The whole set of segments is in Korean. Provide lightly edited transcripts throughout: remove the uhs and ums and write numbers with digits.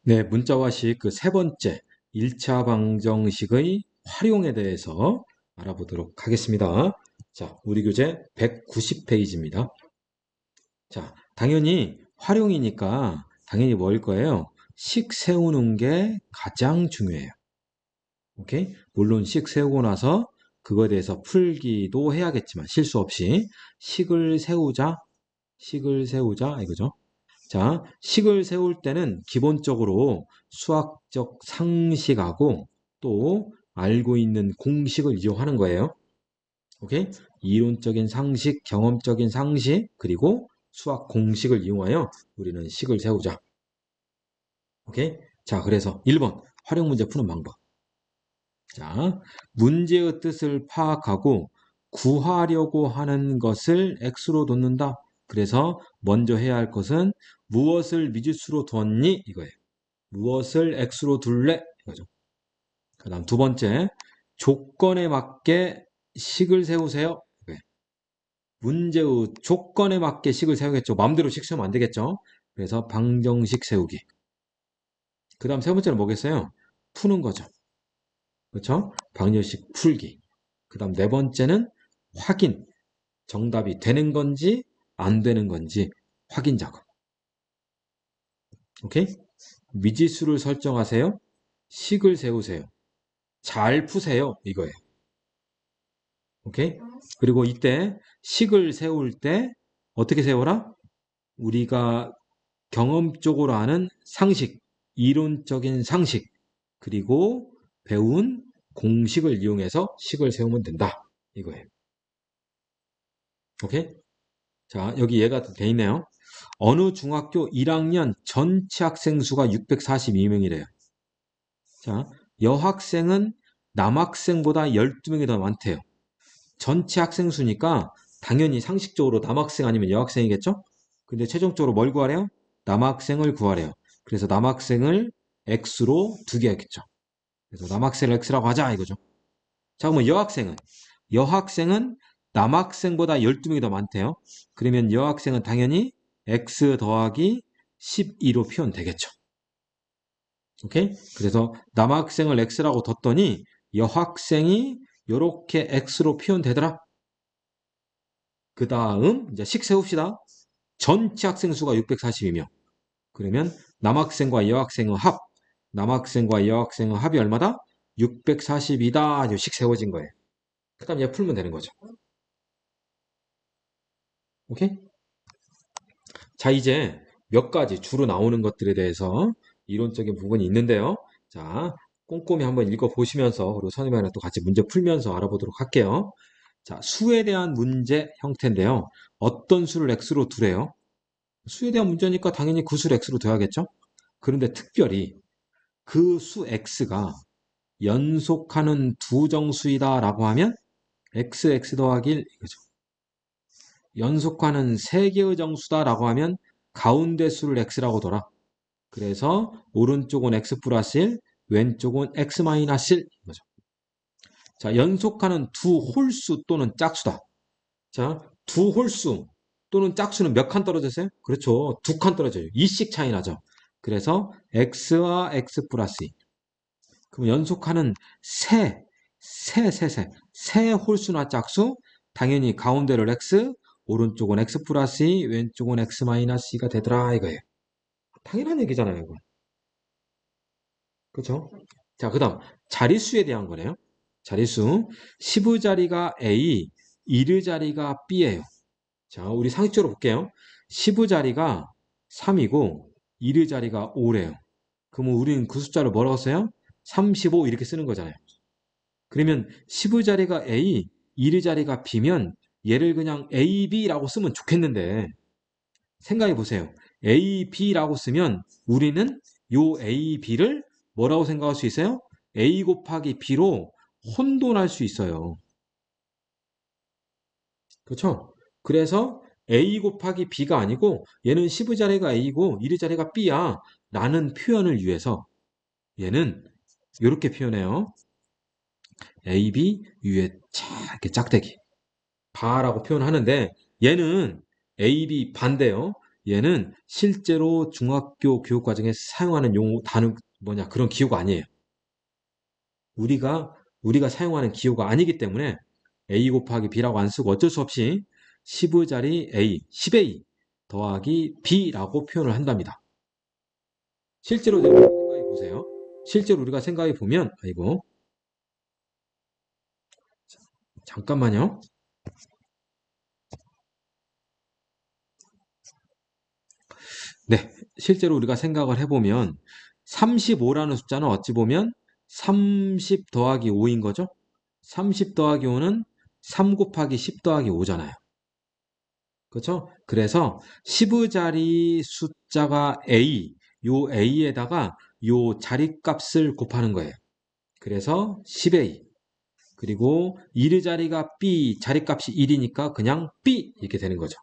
네, 문자화식 그 세 번째 1차 방정식의 활용에 대해서 알아보도록 하겠습니다. 자, 우리 교재 190페이지입니다. 자, 당연히 활용이니까 당연히 뭐일 거예요? 식 세우는 게 가장 중요해요. 오케이? 물론 식 세우고 나서 그거에 대해서 풀기도 해야겠지만 실수 없이 식을 세우자 이거죠. 자, 식을 세울 때는 기본적으로 수학적 상식하고 또 알고 있는 공식을 이용하는 거예요. 오케이? 이론적인 상식, 경험적인 상식, 그리고 수학 공식을 이용하여 우리는 식을 세우자. 오케이? 자, 그래서 1번 활용 문제 푸는 방법. 자, 문제의 뜻을 파악하고 구하려고 하는 것을 x로 뒀는다. 그래서 먼저 해야 할 것은 무엇을 미지수로 두었니? 이거예요. 무엇을 x로 둘래? 이거죠. 그 다음 두 번째, 조건에 맞게 식을 세우세요. 이거예요. 문제의 조건에 맞게 식을 세우겠죠. 마음대로 식 세우면 안 되겠죠. 그래서 방정식 세우기. 그 다음 세 번째는 뭐겠어요? 푸는 거죠. 그렇죠? 방정식 풀기. 그 다음 네 번째는 확인. 정답이 되는 건지 안 되는 건지 확인 작업. 오케이? 미지수를 설정하세요. 식을 세우세요. 잘 푸세요. 이거예요. 오케이? 그리고 이때 식을 세울 때 어떻게 세워라? 우리가 경험적으로 아는 상식, 이론적인 상식, 그리고 배운 공식을 이용해서 식을 세우면 된다. 이거예요. 오케이? 자, 여기 얘가 돼 있네요. 어느 중학교 1학년 전체 학생 수가 642명이래요. 자, 여학생은 남학생보다 12명이 더 많대요. 전체 학생 수니까 당연히 상식적으로 남학생 아니면 여학생이겠죠? 근데 최종적으로 뭘 구하래요? 남학생을 구하래요. 그래서 남학생을 X로 두게 했겠죠. 그래서 남학생을 X라고 하자 이거죠. 자, 그러면 여학생은 남학생보다 12명이 더 많대요. 그러면 여학생은 당연히 X 더하기 12로 표현되겠죠. 오케이? 그래서 남학생을 X라고 뒀더니 여학생이 이렇게 X로 표현되더라. 그 다음 이제 식 세웁시다. 전체 학생 수가 642명. 그러면 남학생과 여학생의 합, 남학생과 여학생의 합이 얼마다? 642다. 식 세워진 거예요. 그 다음 얘 풀면 되는 거죠. 오케이? 자, 이제 몇 가지 주로 나오는 것들에 대해서 이론적인 부분이 있는데요. 자, 꼼꼼히 한번 읽어보시면서 그리고 선생님이랑 또 같이 문제 풀면서 알아보도록 할게요. 자, 수에 대한 문제 형태인데요. 어떤 수를 x로 두래요? 수에 대한 문제니까 당연히 그 수를 x로 둬야겠죠? 그런데 특별히 그 수 x가 연속하는 두 정수이다라고 하면 x 더하기 1 이거죠. 연속하는 세 개의 정수다라고 하면 가운데 수를 x라고 둬라. 그래서 오른쪽은 x 플러스 1, 왼쪽은 x 마이너스 1 이거죠. 자, 연속하는 두 홀수 또는 짝수다. 자, 두 홀수 또는 짝수는 몇 칸 떨어졌어요? 그렇죠. 두 칸 떨어져요. 2씩 차이 나죠. 그래서 x와 x 플러스 2. 그럼 연속하는 세 홀수나 짝수, 당연히 가운데를 x, 오른쪽은 x 플러스 2, 왼쪽은 x 마이너스 2가 되더라 이거예요. 당연한 얘기잖아요, 이거. 그렇죠? 자, 그 다음 자릿수에 대한 거네요. 자릿수. 10의 자리가 A, 1의 자리가 B예요. 자, 우리 상식적으로 볼게요. 10의 자리가 3이고 1의 자리가 5래요. 그러면 우리는 그 숫자를 뭐라고 써요? 35 이렇게 쓰는 거잖아요. 그러면 10의 자리가 A, 1의 자리가 B면 얘를 그냥 A, B라고 쓰면 좋겠는데 생각해 보세요. A, B라고 쓰면 우리는 요 A, B를 뭐라고 생각할 수 있어요? A 곱하기 B로 혼돈할 수 있어요. 그렇죠? 그래서 A 곱하기 B가 아니고 얘는 10의 자리가 A고 1의 자리가 B야 라는 표현을 위해서 얘는 이렇게 표현해요. A, B 위에 이렇게 짝대기 바라고 표현하는데 얘는 A, B 반대요. 얘는 실제로 중학교 교육과정에 사용하는 용어, 단어, 그런 기호가 아니에요. 우리가 사용하는 기호가 아니기 때문에 a 곱하기 b라고 안 쓰고 어쩔 수 없이 10의 자리 a, 10a 더하기 b라고 표현을 한답니다. 실제로 여러분 생각해 보세요. 실제로 우리가 생각해 보면, 아이고, 잠깐만요. 네, 실제로 우리가 생각을 해보면 35라는 숫자는 어찌 보면 30 더하기 5인 거죠? 30 더하기 5는 3 곱하기 10 더하기 5잖아요. 그렇죠? 그래서 10의 자리 숫자가 A, 요 A에다가 요 자리값을 곱하는 거예요. 그래서 10A. 그리고 1의 자리가 B, 자리값이 1이니까 그냥 B 이렇게 되는 거죠.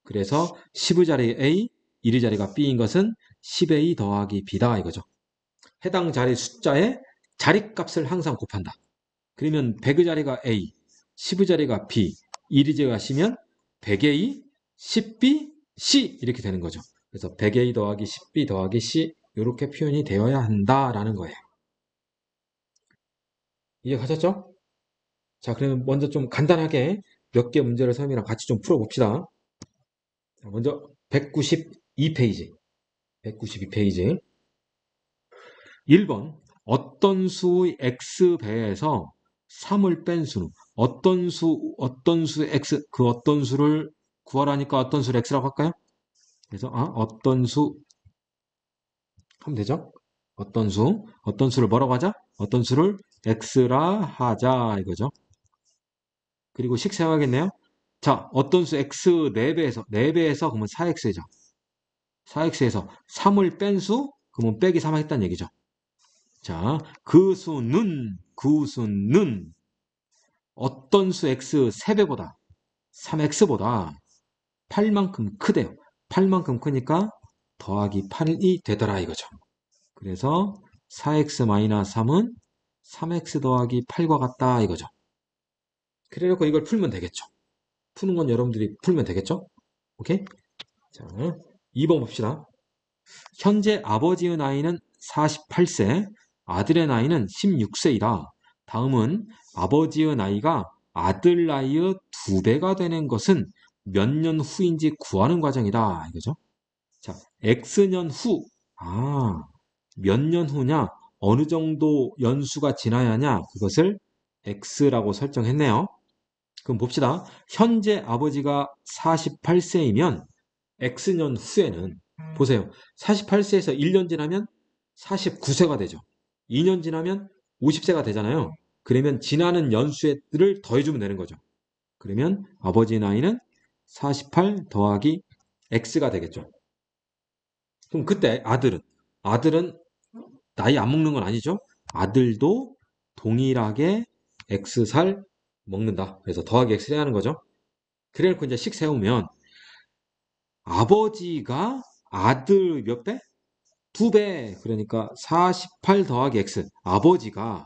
그래서 10의 자리 A, 1의 자리가 B인 것은 10A 더하기 B다 이거죠. 해당 자리 숫자의 자리값을 항상 곱한다. 그러면 100의 자리가 A, 10의 자리가 B, 1의 자리가 C면 100A, 10B, C 이렇게 되는 거죠. 그래서 100A 더하기 10B 더하기 C 이렇게 표현이 되어야 한다라는 거예요. 이해 가셨죠? 자, 그러면 먼저 좀 간단하게 몇 개 문제를 선생님이랑 같이 좀 풀어봅시다. 자, 먼저 192페이지. 192페이지. 1번. 어떤 수의 x배에서 3을 뺀 수는 어떤 수 x, 그 어떤 수를 구하라니까 어떤 수를 x라고 할까요? 그래서, 어떤 수 하면 되죠? 어떤 수를 뭐라고 하자? 어떤 수를 x라 하자, 이거죠. 그리고 식 세워야겠네요. 자, 어떤 수 x 4배에서, 4배에서 그러면 4x죠. 4x에서 3을 뺀 수, 그러면 빼기 3 했다는 얘기죠. 자, 그 수는 어떤 수 x 3배보다 3x보다 8만큼 크대요. 8만큼 크니까 더하기 8이 되더라 이거죠. 그래서 4x-3은 3x 더하기 8과 같다 이거죠. 그래놓고 이걸 풀면 되겠죠. 푸는 건 여러분들이 풀면 되겠죠? 오케이? 자, 2번 봅시다. 현재 아버지의 나이는 48세, 아들의 나이는 16세이다. 다음은 아버지의 나이가 아들 나이의 2배가 되는 것은 몇 년 후인지 구하는 과정이다. 이거죠? 자, X년 후. 몇 년 후냐? 어느 정도 연수가 지나야 하냐? 그것을 X라고 설정했네요. 그럼 봅시다. 현재 아버지가 48세이면 X년 후에는 보세요. 48세에서 1년 지나면 49세가 되죠. 2년 지나면 50세가 되잖아요. 그러면 지나는 연수를 더해주면 되는 거죠. 그러면 아버지 나이는 48 더하기 X가 되겠죠. 그럼 그때 아들은 나이 안 먹는 건 아니죠. 아들도 동일하게 X살 먹는다. 그래서 더하기 X를 해야 하는 거죠. 그래놓고 이제 식 세우면 아버지가 아들 몇 배? 2배. 그러니까 48 더하기 X. 아버지가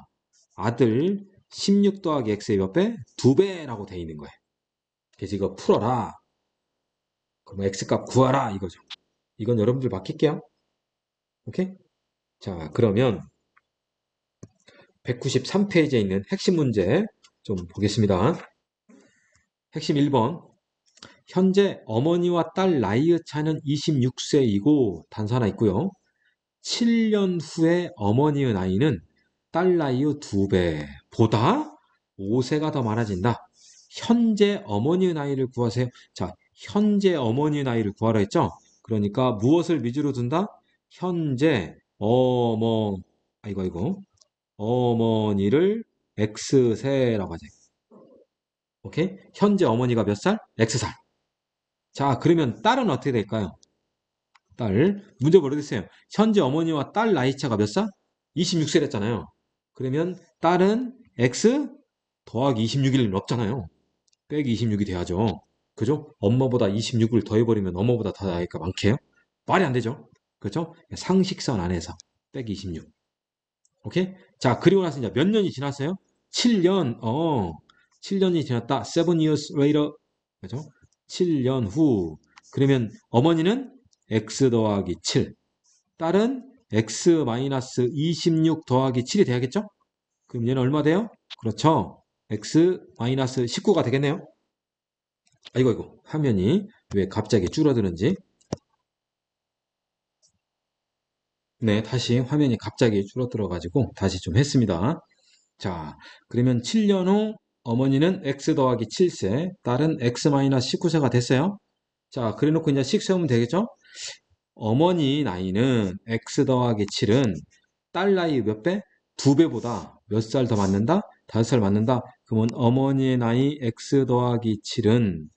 아들 16 더하기 X의 몇 배? 2배라고 돼 있는 거예요. 그래서 이거 풀어라. 그럼 X값 구하라 이거죠. 이건 여러분들 맡길게요. 오케이? 자, 그러면 193페이지에 있는 핵심 문제 좀 보겠습니다. 핵심 1번. 현재 어머니와 딸 나이의 차이는 26세이고 단서 하나 있고요. 7년 후에 어머니의 나이는 딸 나이의 2배보다 5세가 더 많아진다. 현재 어머니의 나이를 구하세요. 자, 현재 어머니의 나이를 구하라 했죠? 그러니까 무엇을 위주로 둔다? 현재 어머니를 X세라고 하죠. 오케이? 현재 어머니가 몇 살? X살. 자, 그러면 딸은 어떻게 될까요? 딸. 문제 모르겠어요. 현재 어머니와 딸 나이차가 몇 살? 26세랬잖아요. 그러면 딸은 X 더하기 26일 없잖아요. 빼기 26이 돼야죠. 그죠? 엄마보다 26을 더해버리면 엄마보다 더 나이가 많게요? 말이 안 되죠. 그죠? 상식선 안에서 빼기 26. 오케이? 자, 그리고 나서 이제 몇 년이 지났어요? 7년. 7년이 지났다. 7 years later. 그죠? 7년 후. 그러면 어머니는 x 더하기 7. 딸은 x-26 더하기 7이 돼야겠죠? 그럼 얘는 얼마 돼요? 그렇죠. x-19가 되겠네요. 아이고, 화면이 왜 갑자기 줄어드는지. 네, 다시 화면이 갑자기 줄어들어가지고 다시 좀 했습니다. 자, 그러면 7년 후 어머니는 x 더하기 7세, 딸은 x-19세가 됐어요. 자, 그래 놓고 이제 식 세우면 되겠죠? 어머니 나이는 x 더하기 7은 딸 나이 몇 배? 2배보다 몇 살 더 많는다? 5살 많는다? 그러면 어머니의 나이 x 더하기 7은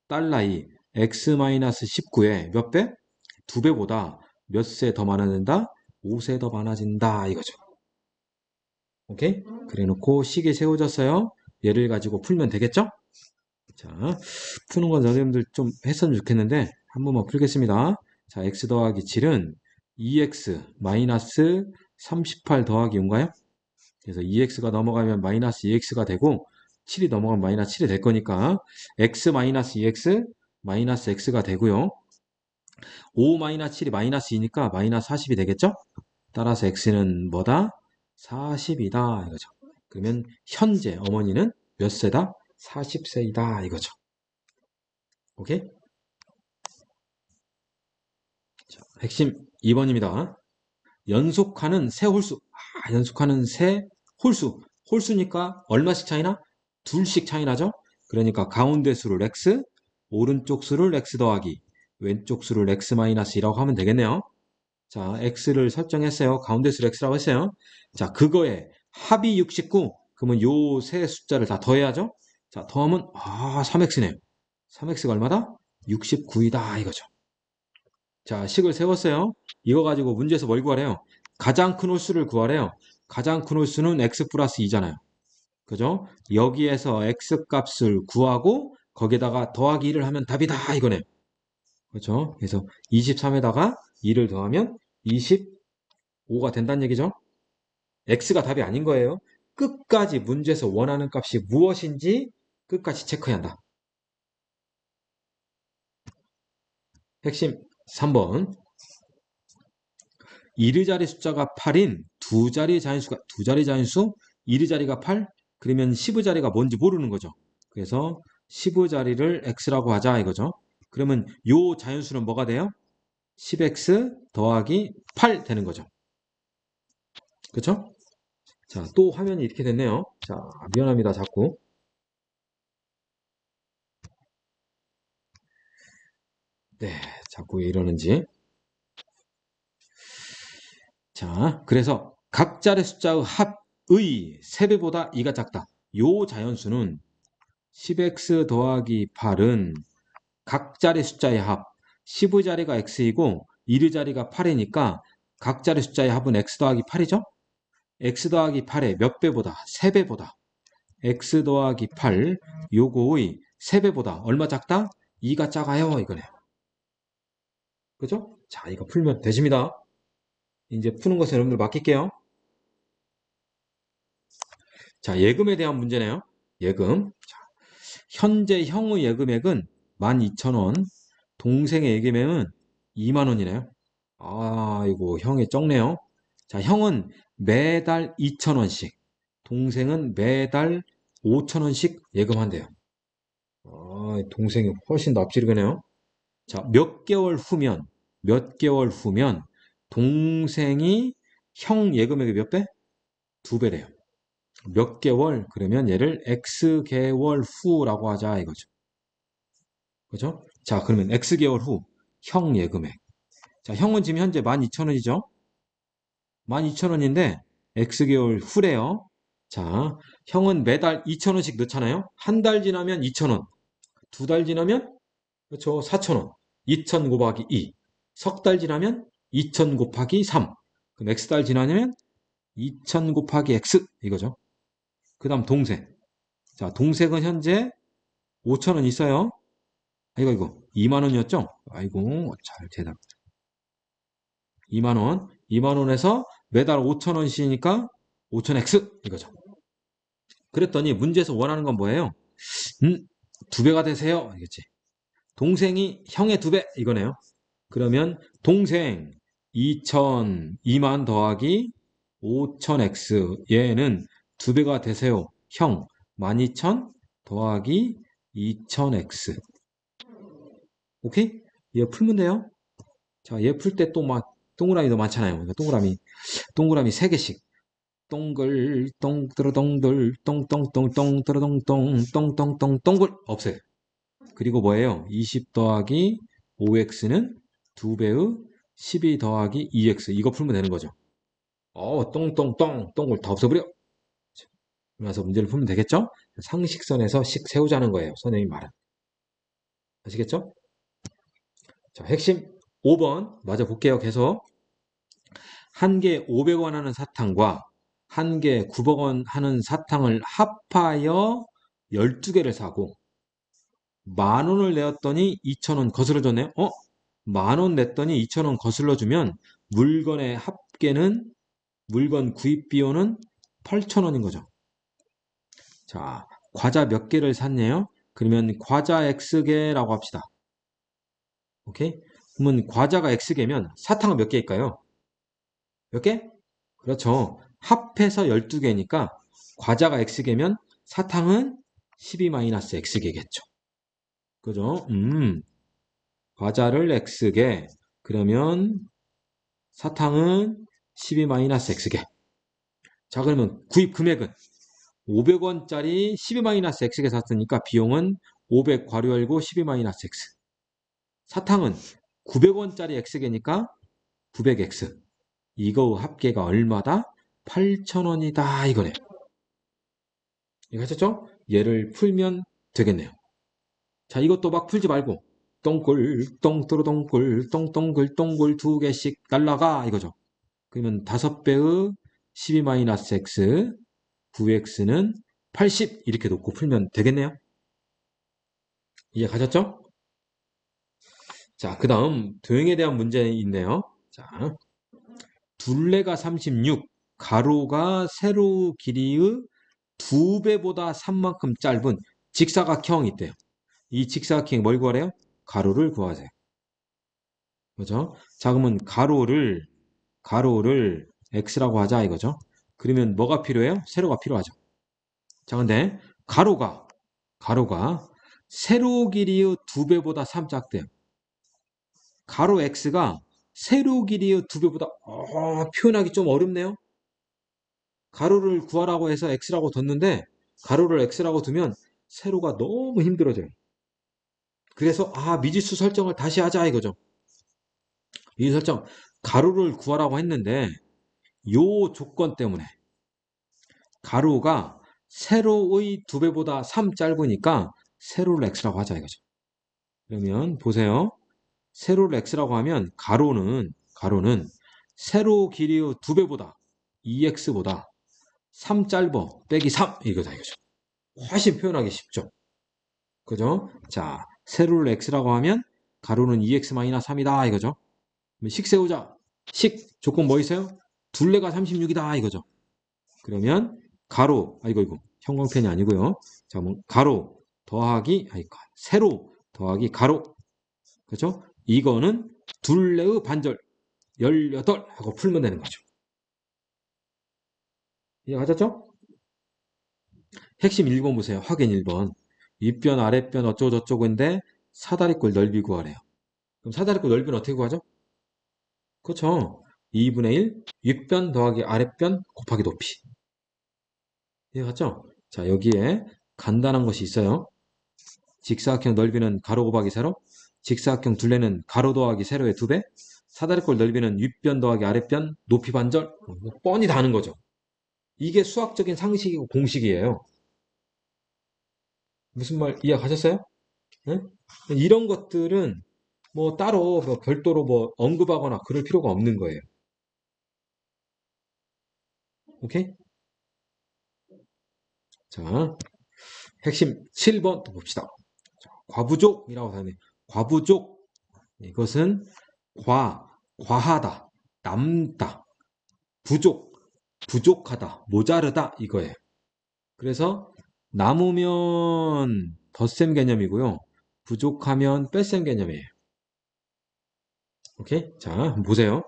딸 나이 x-19의 몇 배? 2배보다 몇 세 더 많아진다? 5세 더 많아진다 이거죠. 오케이? 그래 놓고 식이 세워졌어요. 얘를 가지고 풀면 되겠죠? 자, 푸는 건 선생님들 좀 했으면 좋겠는데 한 번만 풀겠습니다. 자, x 더하기 7은 2x 마이너스 38 더하기 5인가요? 그래서 2x가 넘어가면 마이너스 2x가 되고 7이 넘어가면 마이너스 7이 될 거니까 x 마이너스 2x 마이너스 x가 되고요. 5 마이너스 7이 마이너스 2니까 마이너스 40이 되겠죠? 따라서 x는 뭐다? 40이다 이거죠. 그러면 현재 어머니는 몇 세다? 40세이다 이거죠. 오케이? 자, 핵심 2번입니다. 연속하는 세 홀수. 연속하는 세 홀수. 홀수니까 얼마씩 차이나? 둘씩 차이 나죠? 그러니까 가운데 수를 x, 오른쪽 수를 x 더하기, 왼쪽 수를 x 마이너스 2라고 하면 되겠네요. 자, x를 설정했어요. 가운데 수를 x라고 했어요. 자, 그거에 합이 69. 그러면 요 세 숫자를 다 더해야죠? 자, 더하면 3x네요. 3x가 얼마다? 69이다 이거죠. 자, 식을 세웠어요. 이거 가지고 문제에서 뭘 구하래요? 가장 큰 홀수를 구하래요. 가장 큰 홀수는 x 플러스 2잖아요. 그죠? 여기에서 x 값을 구하고 거기에다가 더하기 1을 하면 답이다 이거네요. 그렇죠? 그래서 23에다가 2를 더하면 25가 된다는 얘기죠. x가 답이 아닌 거예요. 끝까지 문제에서 원하는 값이 무엇인지 끝까지 체크해야 한다. 핵심 3번. 1의 숫자가 8인 두 자리 자연수 1의 자리가 8? 그러면 10의 자리가 뭔지 모르는 거죠. 그래서 10의 자리를 x라고 하자 이거죠. 그러면 요 자연수는 뭐가 돼요? 10x 더하기 8 되는 거죠. 그렇죠? 자, 또 화면이 이렇게 됐네요. 자, 미안합니다. 자꾸. 네, 자꾸 왜 이러는지. 자, 그래서 각자의 숫자의 합의 3배보다 2가 작다. 요 자연수는 10x 더하기 8은 각자리 숫자의 합 10의 자리가 x이고 1의 자리가 8이니까 각자리 숫자의 합은 x 더하기 8이죠? x 더하기 8의 몇 배보다? 3배보다 x 더하기 8 요거의 3배보다 얼마 작다? 2가 작아요 이거네요. 그죠? 자, 이거 풀면 되십니다. 이제 푸는 것에 여러분들 맡길게요. 자, 예금에 대한 문제네요. 예금. 자, 현재 형의 예금액은 12,000원, 동생의 예금액은 2만 원이네요. 이거 형이 적네요. 자, 형은 매달 2,000원씩, 동생은 매달 5,000원씩 예금한대요. 동생이 훨씬 더 앞지르네요. 자, 몇 개월 후면 동생이 형 예금액의 몇 배? 2배래요. 몇 개월? 그러면 얘를 X개월 후라고 하자 이거죠. 그죠? 자, 그러면 X개월 후 형 예금액. 자, 형은 지금 현재 12,000원이죠? 12,000원인데 X개월 후래요. 자, 형은 매달 2,000원씩 넣잖아요. 한 달 지나면 2,000원. 2달 지나면 그렇죠. 4,000원. 2,000 곱하기 2. 석 달 지나면 2,000 곱하기 3. 그럼 X달 지나면 2,000 곱하기 X 이거죠. 그 다음 동생. 자, 동생은 현재 5,000원 있어요. 이거 2만 원이었죠? 아이고 잘 대답. 2만 원. 2만 원에서 매달 5,000원씩이니까 5,000X 이거죠. 그랬더니 문제에서 원하는 건 뭐예요? 2배가 되세요. 알겠지? 동생이 형의 2배 이거네요. 그러면 동생 2000, 2만 더하기 5000x 얘는 두 배가 되세요. 형 12000 더하기 2000x. 오케이? 얘 풀면 돼요. 자, 얘 풀 때 또 막 동그라미도 많잖아요. 그러니까 동그라미 3개씩. 동글 똥뜨러동글 똥똥똥똥 뜨러동똥 똥똥똥 동글 없어요. 그리고 뭐예요? 20 더하기 5x는 2배의 12 더하기 2x 이거 풀면 되는 거죠. 똥똥똥 동글 다 없어버려. 그래서 문제를 풀면 되겠죠? 상식선에서 식 세우자는 거예요. 선생님이 말은. 아시겠죠? 자, 핵심 5번 맞아 볼게요. 계속 한 개 500원 하는 사탕과 한 개 900원 하는 사탕을 합하여 12개를 사고 10,000원을 내었더니 2,000원 거슬러줬네요. 만 원 냈더니 2,000원 거슬러주면 물건의 합계는 물건 구입 비용은 8,000원인 거죠. 자, 과자 몇 개를 샀네요. 그러면 과자 X개라고 합시다. 오케이? 그러면 과자가 X개면 사탕은 몇 개일까요? 몇 개? 그렇죠. 합해서 12개니까 과자가 X개면 사탕은 12-X개겠죠. 그죠? 과자를 X개. 그러면 사탕은 12-X개. 자, 그러면 구입 금액은 500원짜리 12-X개 샀으니까 비용은 500 괄호 열고 12-X. 사탕은 900원짜리 X개니까 900X. 이거 합계가 얼마다? 8,000원이다 이거네요. 이거 하셨죠? 얘를 풀면 되겠네요. 자, 이것도 막 풀지 말고 똥꿀, 똥뚜루똥꿀, 똥똥글, 똥굴 2개씩 날라가 이거죠. 그러면 5배의 12-X, 9X는 80 이렇게 놓고 풀면 되겠네요. 이해 가셨죠? 자, 그 다음 도형에 대한 문제 있네요. 자, 둘레가 36, 가로가 세로 길이의 2배보다 3만큼 짧은 직사각형이 있대요. 이 직사각형이 뭘 구하래요? 가로를 구하세요. 그죠? 자, 그러면 가로를 x라고 하자 이거죠. 그러면 뭐가 필요해요? 세로가 필요하죠. 자, 근데 가로가 세로 길이의 2배보다 3 작대요. 가로 x가 세로 길이의 2배보다 표현하기 좀 어렵네요. 가로를 구하라고 해서 x라고 뒀는데 가로를 x라고 두면 세로가 너무 힘들어져요. 그래서 미지수 설정을 다시 하자 이거죠. 미지수 설정 가로를 구하라고 했는데 요 조건 때문에 가로가 세로의 2배보다 3 짧으니까 세로를 x라고 하자 이거죠. 그러면 보세요. 세로를 x라고 하면 가로는 세로 길이의 2배보다 2x보다 3 짧어 빼기 3 이거다 이거죠. 훨씬 표현하기 쉽죠. 그죠? 자, 세로를 x라고 하면 가로는 2x-3이다 이거죠. 식 세우자. 식 조건 뭐 있어요? 둘레가 36이다 이거죠. 그러면 가로 이거 형광펜이 아니고요. 자, 뭐 가로 더하기 세로 더하기 가로. 그렇죠? 이거는 둘레의 반절 18 하고 풀면 되는 거죠. 이해가셨죠? 핵심 1번 보세요. 확인 1번. 윗변 아랫변 어쩌고저쩌고인데 사다리꼴 넓이 구하래요. 그럼 사다리꼴 넓이는 어떻게 구하죠? 그렇죠. 2분의 1 윗변 더하기 아랫변 곱하기 높이. 이해갔죠? 자, 여기에 간단한 것이 있어요. 직사각형 넓이는 가로 곱하기 세로, 직사각형 둘레는 가로 더하기 세로의 2배, 사다리꼴 넓이는 윗변 더하기 아랫변 높이 반절. 뻔히 다 아는 거죠. 이게 수학적인 상식이고 공식이에요. 무슨 말 이해가셨어요? 네? 이런 것들은 뭐 따로 별도로 뭐 언급하거나 그럴 필요가 없는 거예요. 오케이? 자, 핵심 7번 또 봅시다. 과부족이라고 하네. 과부족. 이것은 과하다, 남다, 부족하다, 모자르다 이거예요. 그래서 남으면 덧셈 개념이고요. 부족하면 뺄셈 개념이에요. 오케이? 자, 한번 보세요.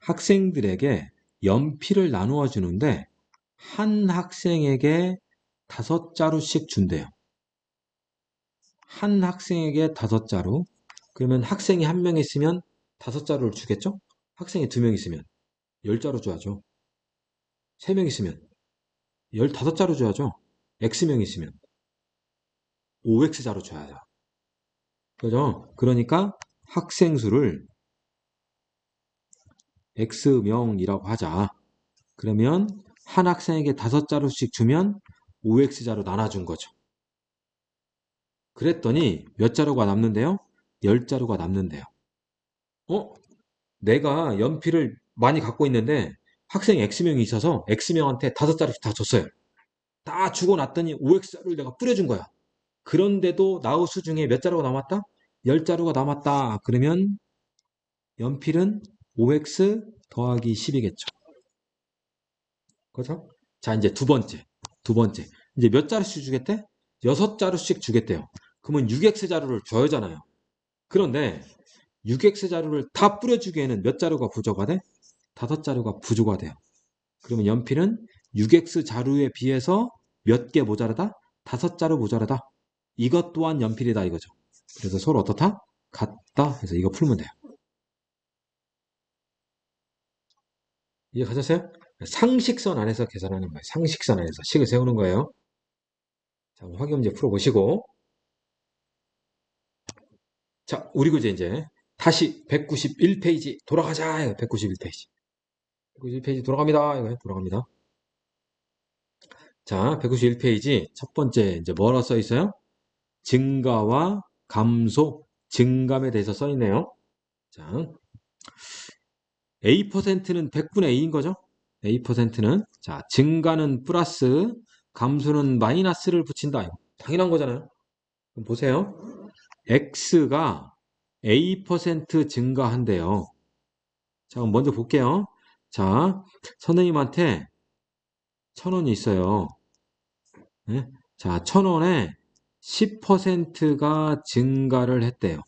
학생들에게 연필을 나누어 주는데 한 학생에게 5자루씩 준대요. 한 학생에게 5자루. 그러면 학생이 한 명 있으면 5자루를 주겠죠? 학생이 2명 있으면 10자루 줘야죠. 3명 있으면 15자루 줘야죠. X명 있으면 5X자루 줘야죠. 그죠? 그러니까 학생 수를 X명이라고 하자. 그러면 한 학생에게 5자루씩 주면 5X자루 나눠준 거죠. 그랬더니 몇 자루가 남는데요? 10자루가 남는데요. 어? 내가 연필을 많이 갖고 있는데 학생이 X명이 있어서 X명한테 5자루씩 다 줬어요. 다 주고 났더니 5X자루를 내가 뿌려준 거야. 그런데도 나우수 중에 몇 자루가 남았다? 10자루가 남았다. 그러면 연필은 5x 더하기 10이겠죠. 그죠? 자, 이제 두 번째. 두 번째. 이제 몇 자루씩 주겠대? 6자루씩 주겠대요. 그러면 6x 자루를 줘야 하잖아요. 그런데 6x 자루를 다 뿌려주기에는 몇 자루가 부족가 돼? 5자루가 부족가 돼요. 그러면 연필은 6x 자루에 비해서 몇 개 모자라다? 5자루 모자라다. 이것 또한 연필이다 이거죠. 그래서 서로 어떻다? 같다. 해서 이거 풀면 돼요. 이해 가셨어요? 상식선 안에서 계산하는 거예요. 상식선 안에서 식을 세우는 거예요. 자, 확인 문제 풀어보시고. 자, 우리 교재 이제 다시 191페이지 돌아가자. 191페이지. 191페이지 돌아갑니다. 이거 돌아갑니다. 자, 191페이지 첫 번째 이제 뭐라 써 있어요? 증가와 감소, 증감에 대해서 써 있네요. 자, A%는 100분의 A인 거죠? A%는 자, 증가는 플러스, 감소는 마이너스를 붙인다. 당연한 거잖아요. 그럼 보세요. X가 A% 증가한대요. 자, 그럼 먼저 볼게요. 자, 선생님한테 1,000원이 있어요. 네? 자, 1,000원에 10%가 증가를 했대요.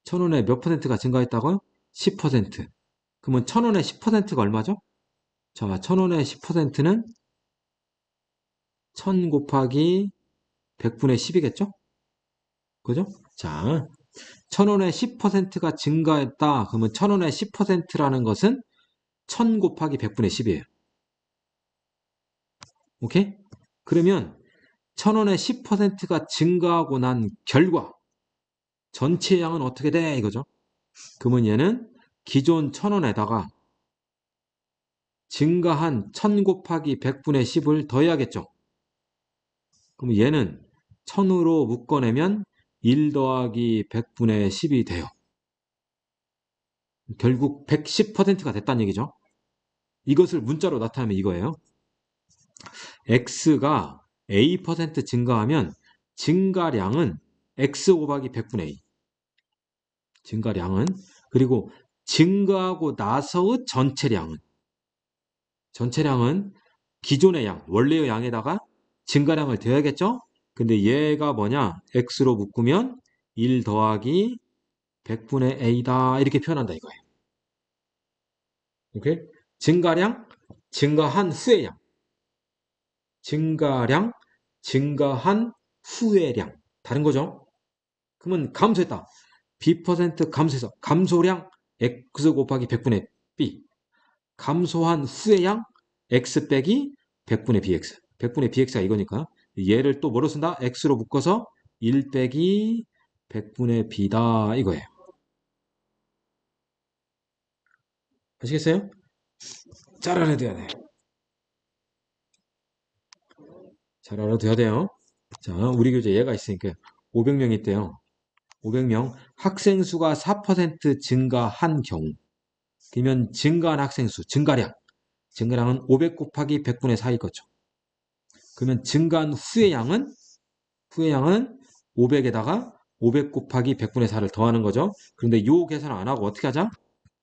1,000원에 몇 퍼센트가 증가했다고요? 10%. 그러면 1,000원에 10%가 얼마죠? 자, 1,000원에 10%는 1,000 곱하기 100분의 10이겠죠? 그죠? 자, 1,000원에 10%가 증가했다. 그러면 1,000원에 10%라는 것은 1,000 곱하기 100분의 10이에요. 오케이? 그러면 1,000원에 10%가 증가하고 난 결과 전체 양은 어떻게 돼? 이거죠. 그러면 얘는 기존 1,000원에다가 증가한 1,000 곱하기 100분의 10을 더해야겠죠. 그럼 얘는 1,000으로 묶어내면 1 더하기 100분의 10이 돼요. 결국 110%가 됐다는 얘기죠. 이것을 문자로 나타내면 이거예요. X가 A% 증가하면 증가량은 X 곱하기 100분의 A. 증가량은 그리고 증가하고 나서의 전체량은 기존의 양, 원래의 양에다가 증가량을 더해야겠죠? 근데 얘가 뭐냐? X로 묶으면 1 더하기 100분의 A다. 이렇게 표현한다 이거예요. 오케이? 증가량, 증가한 후의 양. 증가량, 증가한 후의 량. 다른 거죠? 그러면 감소했다. B% 감소해서 감소량 X 곱하기 100분의 B. 감소한 후의 양 X 빼기 100분의 BX. 100분의 BX가 이거니까 얘를 또 뭐로 쓴다? X로 묶어서 1 빼기 100분의 B다 이거예요. 아시겠어요? 잘 알아둬야 돼. 잘 알아둬야 돼요. 자, 우리 교재 얘가 있으니까 500명 있대요. 500명 학생 수가 4% 증가한 경우 그러면 증가한 학생 수, 증가량은 500 곱하기 100분의 4일 거죠. 그러면 증가한 후의 양은 500에다가 500 곱하기 100분의 4를 더하는 거죠. 그런데 요 계산 안 하고 어떻게 하자?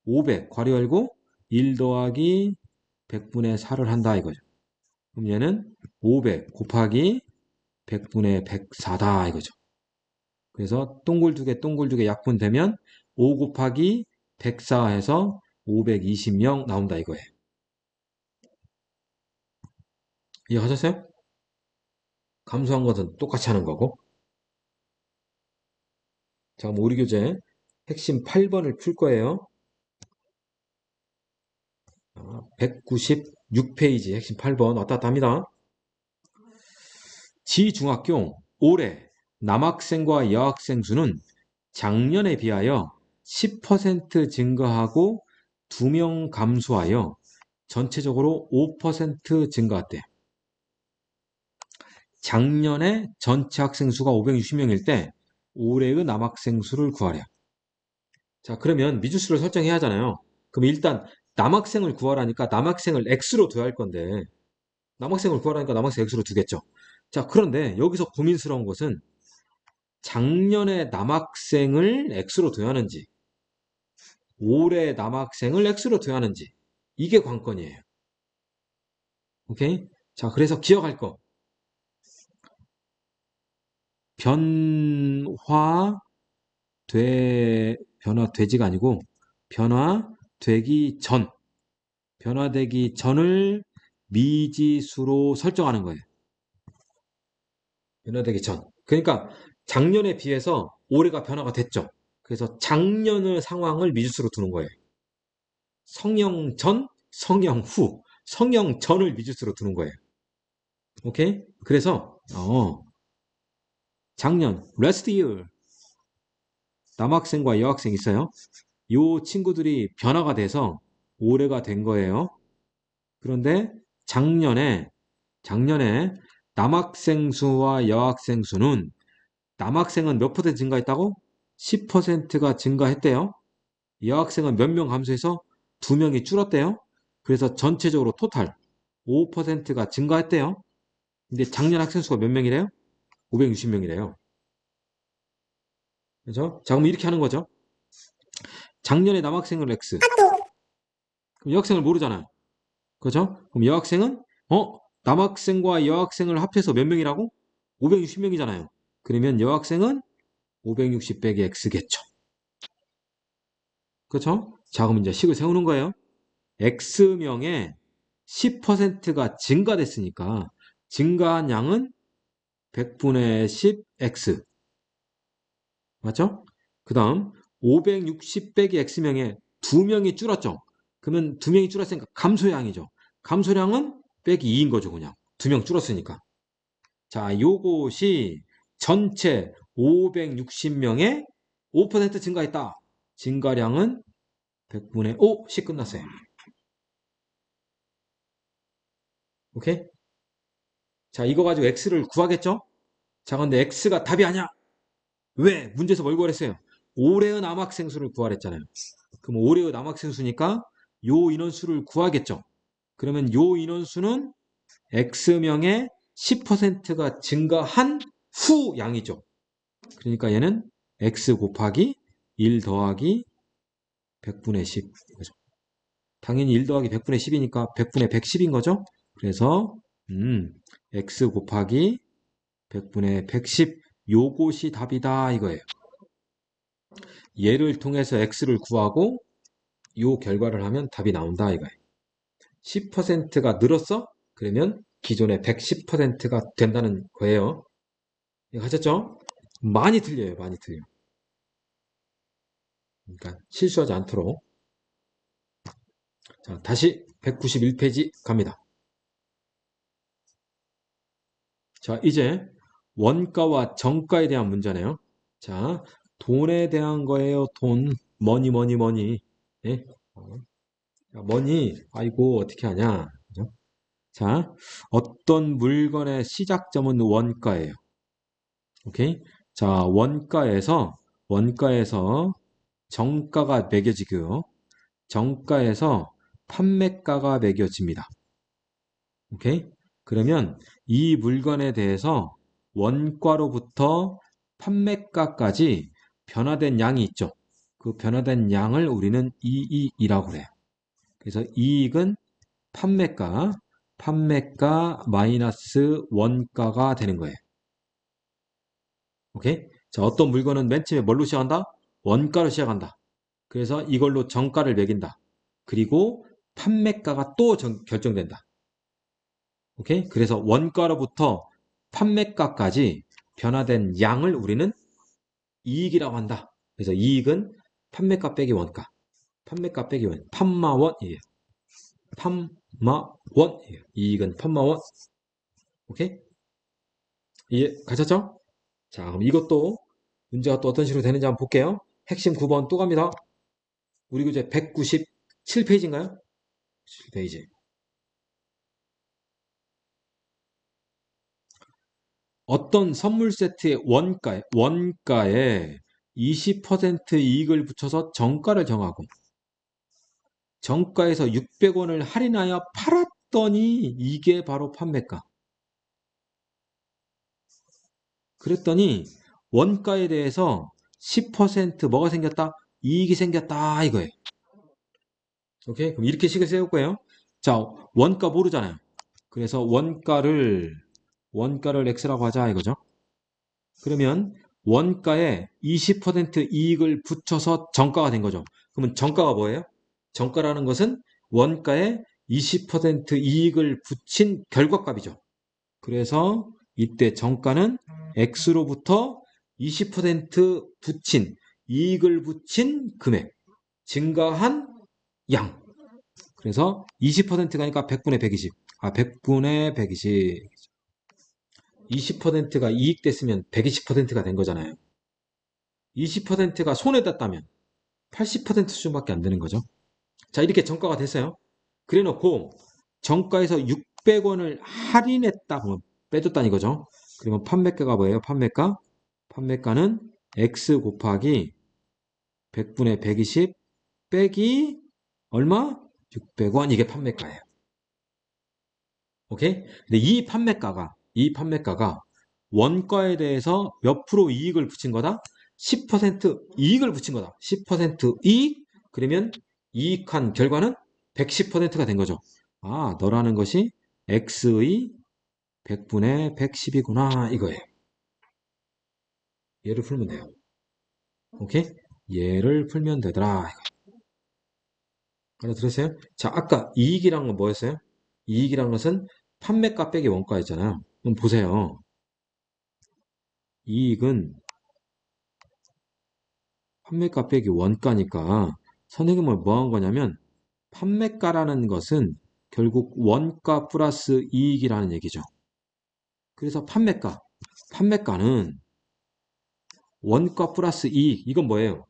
500 괄호 열고 1 더하기 100분의 4를 한다 이거죠. 그럼 얘는 500 곱하기 100분의 104다 이거죠. 그래서 동글 두 개 약분되면 5 곱하기 104 해서 520명 나온다 이거예요. 이해하셨어요? 감소한 것은 똑같이 하는 거고. 자, 그럼 우리 교재 핵심 8번을 풀 거예요. 196페이지 핵심 8번 왔다 갔다 합니다. 지중학교 올해 남학생과 여학생 수는 작년에 비하여 10% 증가하고 2명 감소하여 전체적으로 5% 증가했대요. 작년에 전체 학생 수가 560명일 때 올해의 남학생 수를 구하래요. 자, 그러면 미주수를 설정해야 하잖아요. 그럼 일단 남학생을 구하라니까 남학생을 X로 둬야 할 건데 남학생을 구하라니까 남학생 X로 두겠죠. 자, 그런데 여기서 고민스러운 것은 작년에 남학생을 X로 둬야 하는지 올해 남학생을 X로 둬야 하는지 이게 관건이에요. 오케이? 자, 그래서 기억할 거 변화되지가 아니고 변화되기 전 변화되기 전을 미지수로 설정하는 거예요. 변화되기 전. 그러니까 작년에 비해서 올해가 변화가 됐죠. 그래서 작년의 상황을 미지수로 두는 거예요. 성형 전, 성형 후, 성형 전을 미지수로 두는 거예요. 오케이? 그래서 작년 last year 남학생과 여학생 있어요. 요 친구들이 변화가 돼서 올해가 된 거예요. 그런데 작년에 남학생 수와 여학생 수는 남학생은 몇 퍼센트 증가했다고? 10%가 증가했대요. 여학생은 몇 명 감소해서 2명이 줄었대요. 그래서 전체적으로 토탈 5%가 증가했대요. 근데 작년 학생 수가 몇 명이래요? 560명이래요. 그죠? 자, 그럼 이렇게 하는 거죠. 작년에 남학생은 X. 그럼 여학생을 모르잖아요. 그죠? 그럼 여학생은 남학생과 여학생을 합해서 몇 명이라고? 560명이잖아요. 그러면 여학생은 560 빼기 X겠죠. 그죠? 자, 그럼 이제 식을 세우는 거예요. X명의 10%가 증가됐으니까 증가한 양은 100분의 10X. 맞죠? 그 다음 560 빼기 X명의 2명이 줄었죠. 그러면 2명이 줄었으니까 감소량이죠. 감소량은 빼기 2인 거죠. 그냥 2명 줄었으니까. 자, 요것이 전체 560명의 5% 증가했다. 증가량은 100분의 5, 10 끝났어요. 오케이? 자, 이거 가지고 X를 구하겠죠? 자, 근데 X가 답이 아니야. 왜? 문제에서 뭘 구하랬어요? 올해의 남학생 수를 구하랬잖아요. 그럼 올해의 남학생 수니까 요 인원수를 구하겠죠? 그러면 요 인원수는 X명의 10%가 증가한 후 양이죠. 그러니까 얘는 X 곱하기 1 더하기 100분의 10. 그죠? 당연히 1 더하기 100분의 10이니까 100분의 110인 거죠? 그래서 X 곱하기 100분의 110 요것이 답이다 이거예요. 얘를 통해서 X를 구하고 요 결과를 하면 답이 나온다 이거예요. 10%가 늘었어? 그러면 기존의 110%가 된다는 거예요. 이거 하셨죠? 많이 틀려요. 많이 틀려. 그러니까 실수하지 않도록. 자, 다시 191페이지 갑니다. 자, 이제 원가와 정가에 대한 문제네요. 자, 돈에 대한 거예요. 돈. 머니, 머니, 머니. 예? 머니. 아이고, 어떻게 하냐. 그죠? 자, 어떤 물건의 시작점은 원가예요. 오케이? 자, 원가에서 정가가 매겨지고요. 정가에서 판매가가 매겨집니다. 오케이? 그러면 이 물건에 대해서 원가로부터 판매가까지 변화된 양이 있죠. 그 변화된 양을 우리는 이익이라고 그래요. 그래서 이익은 판매가 마이너스 원가가 되는 거예요. 오케이? 자, 어떤 물건은 맨 처음에 뭘로 시작한다? 원가로 시작한다. 그래서 이걸로 정가를 매긴다. 그리고 판매가가 또 결정된다. 오케이? 그래서 원가로부터 판매가까지 변화된 양을 우리는 이익이라고 한다. 그래서 이익은 판매가 빼기 원가. 판매가 빼기 원. 판마원이에요. 판마원이에요. 이익은 판마원. 오케이? 이해 가셨죠? 자, 그럼 이것도 문제가 또 어떤 식으로 되는지 한번 볼게요. 핵심 9번 또 갑니다. 우리 교재 197페이지인가요? 7페이지. 어떤 선물 세트의 원가에 20% 이익을 붙여서 정가를 정하고 정가에서 600원을 할인하여 팔았더니 이게 바로 판매가. 그랬더니 원가에 대해서 10% 뭐가 생겼다? 이익이 생겼다 이거예요. 오케이? 그럼 이렇게 식을 세울 거예요. 자, 원가 모르잖아요. 그래서 원가를 x라고 하자 이거죠. 그러면 원가에 20% 이익을 붙여서 정가가 된 거죠. 그러면 정가가 뭐예요? 정가라는 것은 원가에 20% 이익을 붙인 결과값이죠. 그래서 이때 정가는 x로부터 20% 붙인 이익을 붙인 금액, 증가한 양. 그래서 20%가니까 100분의 120. 100분의 120. 20%가 이익됐으면 120%가 된 거잖아요. 20%가 손해다 따면 80% 수준밖에 안 되는 거죠. 자, 이렇게 정가가 됐어요. 그래 놓고 정가에서 600원을 할인했다 그러면 빼줬다는 거죠. 그러면 판매가가 뭐예요? 판매가? 판매가는 x 곱하기 100분의 120 빼기 얼마? 600원 이게 판매가예요. 오케이? 근데 이 판매가가 원가에 대해서 몇 프로 이익을 붙인 거다? 10% 이익을 붙인 거다. 10% 이익? 그러면 이익한 결과는 110%가 된 거죠. 아, 너라는 것이 x의 100분의 110이구나 이거예요. 얘를 풀면 돼요. 오케이? 얘를 풀면 되더라. 알아들으세요? 자, 아까 이익이란 건 뭐였어요? 이익이란 것은 판매가 빼기 원가였잖아요. 그럼 보세요. 이익은 판매가 빼기 원가니까 선생님은 뭐 한 거냐면 판매가라는 것은 결국 원가 플러스 이익이라는 얘기죠. 그래서 판매가는 원가 플러스 이익. 이건 뭐예요?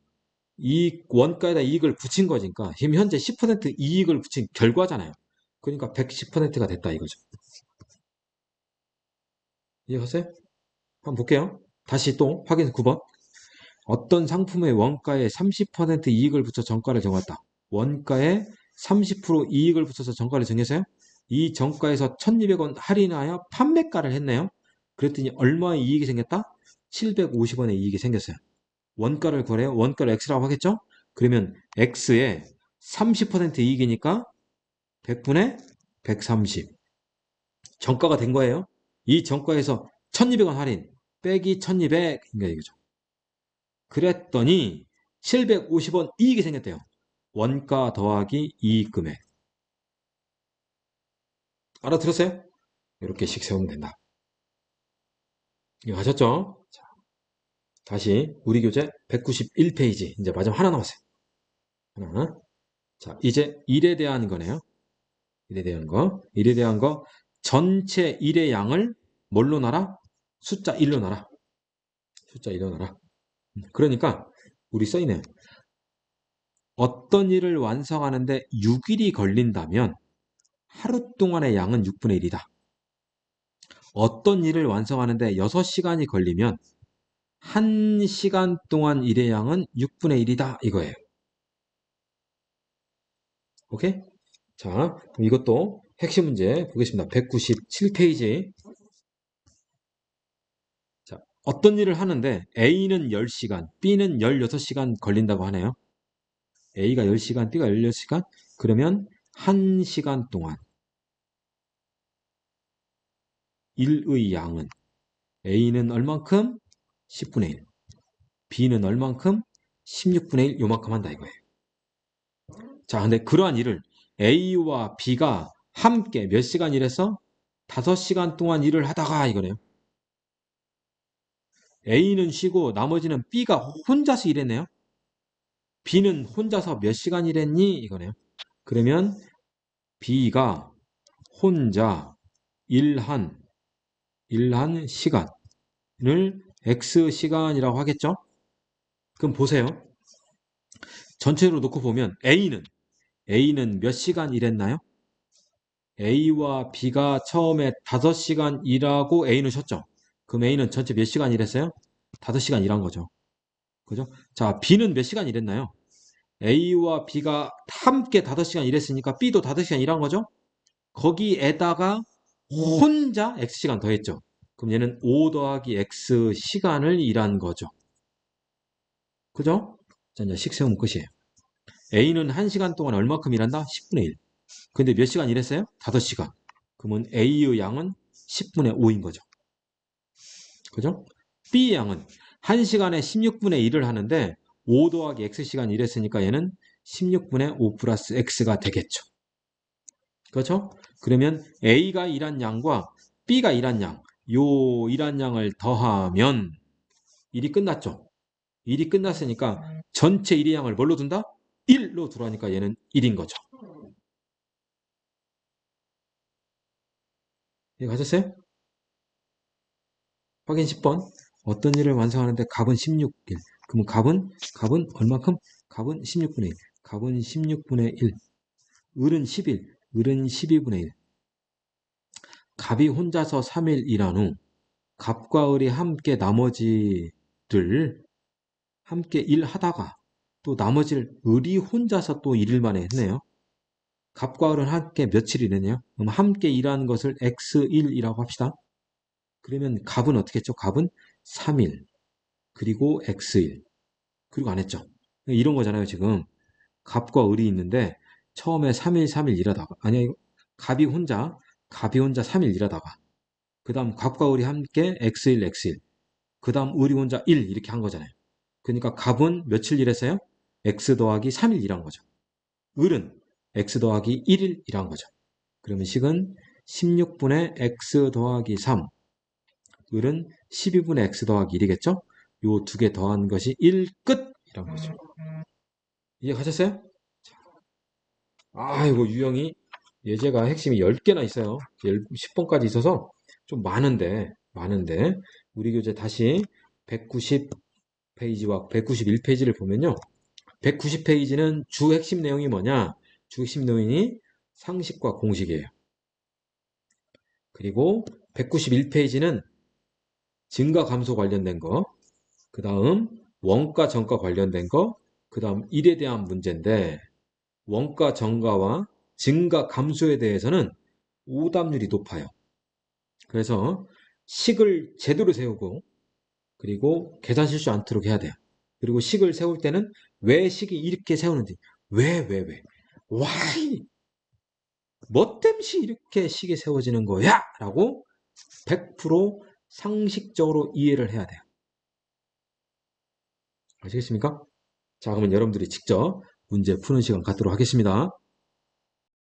원가에다 이익을 붙인 거니까 지금 현재 10% 이익을 붙인 결과잖아요. 그러니까 110%가 됐다 이거죠. 이해하세요? 한번 볼게요. 다시 또 확인 9번. 어떤 상품의 원가에 30% 이익을 붙여 정가를 정했다. 원가에 30% 이익을 붙여서 정가를 정해서요. 이 정가에서 1200원 할인하여 판매가를 했네요. 그랬더니 얼마의 이익이 생겼다? 750원의 이익이 생겼어요. 원가를 구하래요. 원가를 x라고 하겠죠? 그러면 x에 30% 이익이니까 100분의 130. 정가가 된 거예요. 이 정가에서 1200원 할인 빼기 1200인가 이거죠. 그랬더니 750원 이익이 생겼대요. 원가 더하기 이익 금액. 알아들었어요? 이렇게씩 세우면 된다. 이거 하셨죠? 자, 다시 우리 교재 191페이지. 이제 마지막 하나 남았어요. 하나. 자, 이제 일에 대한 거네요. 일에 대한 거. 일에 대한 거. 전체 일의 양을 뭘로 놔라? 숫자 1로 놔라. 숫자 1로 놔라. 그러니까 우리 써있네요. 어떤 일을 완성하는데 6일이 걸린다면 하루 동안의 양은 6분의 1이다. 어떤 일을 완성하는데 6시간이 걸리면 1시간 동안 일의 양은 6분의 1이다. 이거예요. 오케이? 자, 그럼 이것도 핵심 문제 보겠습니다. 197페이지. 자, 어떤 일을 하는데 A는 10시간, B는 16시간 걸린다고 하네요. A가 10시간, B가 16시간? 그러면 1시간 동안 일의 양은 A는 얼만큼? 10분의 1. B는 얼만큼? 16분의 1 요만큼 한다 이거예요. 자, 근데 그러한 일을 A와 B가 함께 몇 시간 일해서 5시간 동안 일을 하다가 이거네요. A는 쉬고 나머지는 B가 혼자서 일했네요. B는 혼자서 몇 시간 일했니? 이거네요. 그러면 B가 혼자 일한 시간을 X시간이라고 하겠죠? 그럼 보세요. 전체로 놓고 보면 A는 몇 시간 일했나요? A와 B가 처음에 5시간 일하고 A는 쉬었죠. 그럼 A는 전체 몇 시간 일했어요? 5시간 일한 거죠. 그죠? 자, B는 몇 시간 일했나요? A와 B가 함께 5시간 일했으니까 B도 5시간 일한 거죠? 거기에다가 혼자 X시간 더했죠. 그럼 얘는 5 더하기 X시간을 일한 거죠. 그죠? 자, 이제 식 세우면 끝이에요. A는 1시간 동안 얼마큼 일한다? 10분의 1. 근데 몇 시간 일했어요? 5시간. 그러면 A의 양은 10분의 5인 거죠. 그죠? B의 양은 1시간에 16분의 1을 하는데 5 더하기 X시간 일했으니까 얘는 16분의 5 플러스 X가 되겠죠. 그렇죠? 그러면 A가 일한 양과 B가 일한 양, 요 일한 양을 더하면 일이 끝났죠. 일이 끝났으니까 전체 일의 양을 뭘로 둔다? 1로 들어가니까 얘는 1인 거죠. 이해 가셨어요? 확인 10번. 어떤 일을 완성하는데 값은 16일. 그러면 값은 얼마큼? 값은 16분의 1. 값은 16분의 1. 을은 10일. 을은 12분의 1. 갑이 혼자서 3일 일한 후 갑과 을이 함께 나머지를 함께 일하다가 또 나머지를 을이 혼자서 또 1일 만에 했네요. 갑과 을은 함께 며칠 일했네요. 그럼 함께 일한 것을 X1이라고 합시다. 그러면 갑은 어떻게 했죠? 갑은 3일 그리고 X1 그리고 안 했죠. 이런 거잖아요. 지금 갑과 을이 있는데 처음에 3일 일하다가 아니 갑이 혼자 3일 일하다가 그 다음 갑과 을이 함께 X1 그 다음 을이 혼자 1 이렇게 한 거잖아요. 그러니까 갑은 며칠 일했어요? X 더하기 3일 일한 거죠. 을은 X 더하기 1일 일한 거죠. 그러면 식은 16분의 X 더하기 3 을은 12분의 X 더하기 1이겠죠? 요 두 개 더한 것이 1 끝! 이란 거죠. 이해가셨어요? 이거 유형이 예제가 핵심이 10개나 있어요. 10번까지 있어서 좀 많은데 우리 교재 다시 190페이지와 191페이지를 보면요. 190페이지는 주 핵심 내용이 뭐냐? 주 핵심 내용이 상식과 공식이에요. 그리고 191페이지는 증가 감소 관련된 거, 그 다음 원가 정가 관련된 거, 그 다음 일에 대한 문제인데 원가 정가와 증가 감소에 대해서는 오답률이 높아요. 그래서 식을 제대로 세우고 그리고 계산 실수 않도록 해야 돼요. 그리고 식을 세울 때는 왜 식이 이렇게 세우는지 왜? why? 뭐 때문에 이렇게 식이 세워지는 거야? 라고 100% 상식적으로 이해를 해야 돼요. 아시겠습니까? 자, 그러면 여러분들이 직접 문제 푸는 시간 갖도록 하겠습니다.